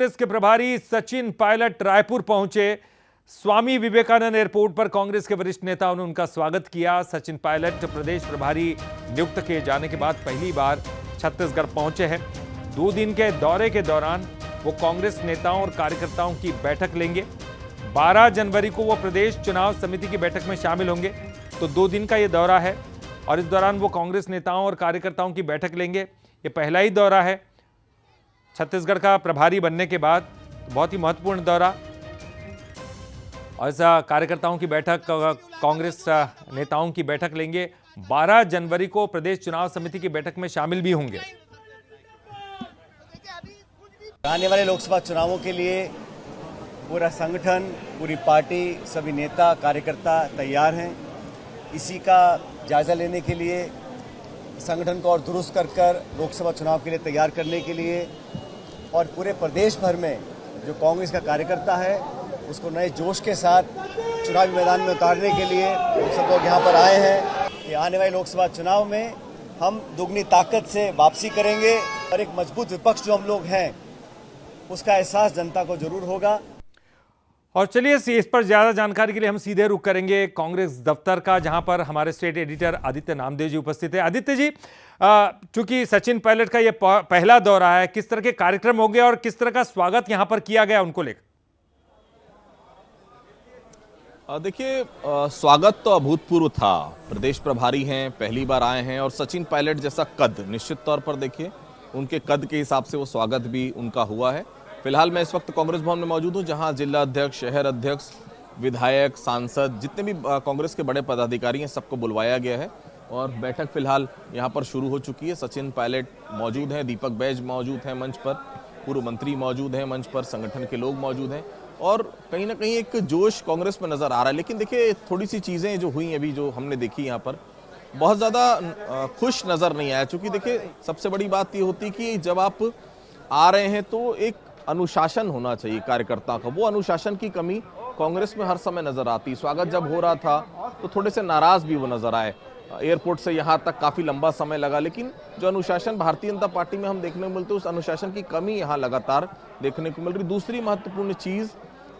कांग्रेस के प्रभारी सचिन पायलट रायपुर पहुंचे। स्वामी विवेकानंद एयरपोर्ट पर कांग्रेस के वरिष्ठ नेताओं ने उनका स्वागत किया। सचिन पायलट प्रदेश प्रभारी नियुक्त किए जाने के बाद पहली बार छत्तीसगढ़ पहुंचे हैं। 2 दिन के दौरे के दौरान वो कांग्रेस नेताओं और कार्यकर्ताओं की बैठक लेंगे। 12 जनवरी को वो प्रदेश चुनाव समिति की बैठक में शामिल होंगे। तो 2 दिन का ये दौरा है और इस दौरान वो कांग्रेस नेताओं और कार्यकर्ताओं की बैठक लेंगे। ये पहला ही दौरा है छत्तीसगढ़ का प्रभारी बनने के बाद, बहुत ही महत्वपूर्ण दौरा। और इस कार्यकर्ताओं की बैठक, कांग्रेस नेताओं की बैठक लेंगे। 12 जनवरी को प्रदेश चुनाव समिति की बैठक में शामिल भी होंगे। आने वाले लोकसभा चुनावों के लिए पूरा संगठन, पूरी पार्टी, सभी नेता कार्यकर्ता तैयार हैं। इसी का जायजा लेने के लिए संगठन को और दुरुस्त कर लोकसभा चुनाव के लिए तैयार करने के लिए और पूरे प्रदेश भर में जो कांग्रेस का कार्यकर्ता है उसको नए जोश के साथ चुनावी मैदान में उतारने के लिए हम सब लोग यहाँ पर आए हैं कि आने वाले लोकसभा चुनाव में हम दुगनी ताकत से वापसी करेंगे और एक मजबूत विपक्ष जो हम लोग हैं उसका एहसास जनता को जरूर होगा। और चलिए इस पर ज्यादा जानकारी के लिए हम सीधे रुख करेंगे कांग्रेस दफ्तर का, जहां पर हमारे स्टेट एडिटर आदित्य नामदेव जी उपस्थित है। आदित्य जी, चूंकि सचिन पायलट का यह पहला दौरा है, किस तरह के कार्यक्रम होंगे और किस तरह का स्वागत यहां पर किया गया उनको लेकर? देखिए, स्वागत तो अभूतपूर्व था। प्रदेश प्रभारी हैं, पहली बार आए हैं और सचिन पायलट जैसा कद, निश्चित तौर पर देखिए उनके कद के हिसाब से वो स्वागत भी उनका हुआ है। फिलहाल मैं इस वक्त कांग्रेस भवन में मौजूद हूं, जहां जिला अध्यक्ष, शहर अध्यक्ष, विधायक, सांसद, जितने भी कांग्रेस के बड़े पदाधिकारी हैं सबको बुलवाया गया है और बैठक फिलहाल यहां पर शुरू हो चुकी है। सचिन पायलट मौजूद हैं, दीपक बैज मौजूद हैं मंच पर, पूर्व मंत्री मौजूद हैं मंच पर, संगठन के लोग मौजूद हैं और कहीं ना कहीं एक जोश कांग्रेस में नजर आ रहा है। लेकिन देखिए, थोड़ी सी चीजें जो हुई अभी, जो हमने देखी यहाँ पर, बहुत ज्यादा खुश नजर नहीं आया। चूंकि देखिए, सबसे बड़ी बात ये होती कि जब आप आ रहे हैं तो एक अनुशासन होना चाहिए कार्यकर्ता का। वो अनुशासन की कमी कांग्रेस में हर समय नजर आती। स्वागत जब हो रहा था तो थोड़े से नाराज भी वो नजर आए। एयरपोर्ट से यहाँ तक काफी लंबा समय लगा, लेकिन जो अनुशासन भारतीय जनता पार्टी में हम देखने को मिलते, उस अनुशासन की कमी यहाँ लगातार देखने को मिल रही। दूसरी महत्वपूर्ण चीज,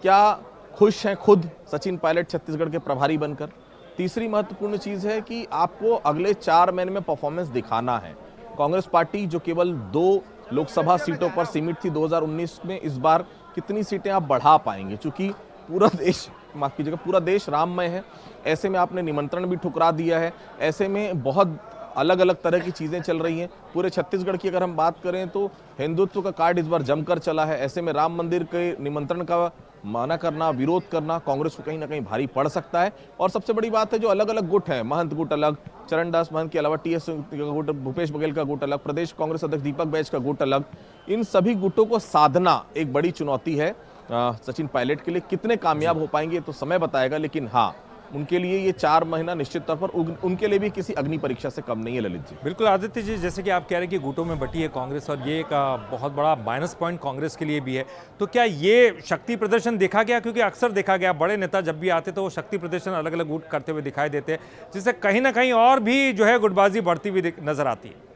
क्या खुश हैं खुद सचिन पायलट छत्तीसगढ़ के प्रभारी बनकर? तीसरी महत्वपूर्ण चीज है कि आपको अगले 4 महीने में परफॉर्मेंस दिखाना है। कांग्रेस पार्टी जो केवल 2 लोकसभा सीटों पर सीमित थी 2019 में, इस बार कितनी सीटें आप बढ़ा पाएंगे? क्योंकि पूरा देश, माफ कीजिएगा, पूरा देश राममय है। ऐसे में आपने निमंत्रण भी ठुकरा दिया है। ऐसे में बहुत अलग अलग तरह की चीजें चल रही हैं। पूरे छत्तीसगढ़ की अगर हम बात करें तो हिंदुत्व का कार्ड इस बार जमकर चला है। ऐसे में राम मंदिर के निमंत्रण का माना करना, विरोध करना कांग्रेस को कहीं ना कहीं भारी पड़ सकता है। और सबसे बड़ी बात है, जो अलग अलग गुट हैं, महंत गुट अलग, चरणदास महंत के अलावा टीएस का गुट, भूपेश बघेल का गुट अलग, प्रदेश कांग्रेस अध्यक्ष दीपक बैज का गुट अलग, इन सभी गुटों को साधना एक बड़ी चुनौती है सचिन पायलट के लिए। कितने कामयाब हो पाएंगे तो समय बताएगा, लेकिन हाँ, उनके लिए ये 4 महीना निश्चित तौर पर उनके लिए भी किसी अग्नि परीक्षा से कम नहीं है। ललित जी, बिल्कुल आदित्य जी, जैसे कि आप कह रहे हैं कि गुटों में बटी है कांग्रेस और ये एक बहुत बड़ा माइनस पॉइंट कांग्रेस के लिए भी है, तो क्या ये शक्ति प्रदर्शन देखा गया? क्योंकि अक्सर देखा गया बड़े नेता जब भी आते तो वो शक्ति प्रदर्शन अलग अलग गुट करते हुए दिखाई देते हैं, जिससे कहीं ना कहीं और भी जो है गुटबाजी बढ़ती हुई नजर आती है।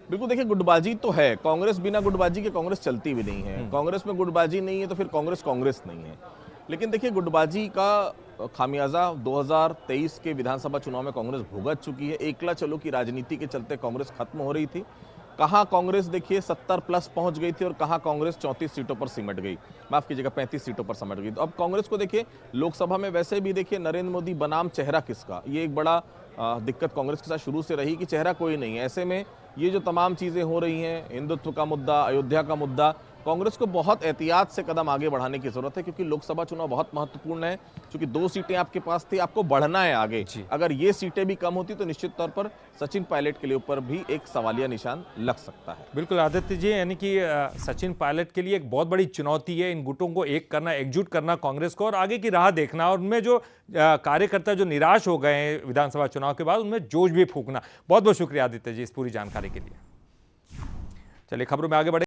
बिल्कुल, देखिए, गुटबाजी तो है। कांग्रेस बिना गुटबाजी के कांग्रेस चलती भी नहीं है। कांग्रेस में गुटबाजी नहीं है तो फिर कांग्रेस कांग्रेस नहीं है। लेकिन देखिए, गुटबाजी का खामियाजा 2023 के विधानसभा चुनाव में कांग्रेस भुगत चुकी है। एकला चलो की राजनीति के चलते कांग्रेस खत्म हो रही थी। कहां कांग्रेस देखिए 70+ पहुंच गई थी और कहां कांग्रेस 34 सीटों पर सिमट गई, माफ कीजिएगा 35 सीटों पर सिमट गई। तो अब कांग्रेस को देखिए लोकसभा में वैसे भी देखिए नरेंद्र मोदी बनाम चेहरा किसका, ये एक बड़ा दिक्कत कांग्रेस के साथ शुरू से रही कि चेहरा कोई नहीं है। ऐसे में ये जो तमाम चीजें हो रही हैं, हिंदुत्व का मुद्दा, अयोध्या का मुद्दा, कांग्रेस को बहुत एहतियात से कदम आगे बढ़ाने की जरूरत है, क्योंकि लोकसभा चुनाव बहुत महत्वपूर्ण है। क्योंकि 2 सीटें आपके पास थी, आपको बढ़ना है आगे। अगर ये सीटें भी कम होती तो निश्चित तौर पर सचिन पायलट के लिए ऊपर भी एक सवालिया निशान लग सकता है। बिल्कुल आदित्य जी, यानी कि सचिन पायलट के लिए एक बहुत बड़ी चुनौती है इन गुटों को एक करना, एकजुट करना कांग्रेस को, और आगे की राह देखना, और उनमें जो कार्यकर्ता जो निराश हो गए हैं विधानसभा चुनाव के बाद, उनमें जोश भी फूंकना। बहुत बहुत शुक्रिया आदित्य जी इस पूरी जानकारी के लिए। चलिए खबरों में आगे बढ़े।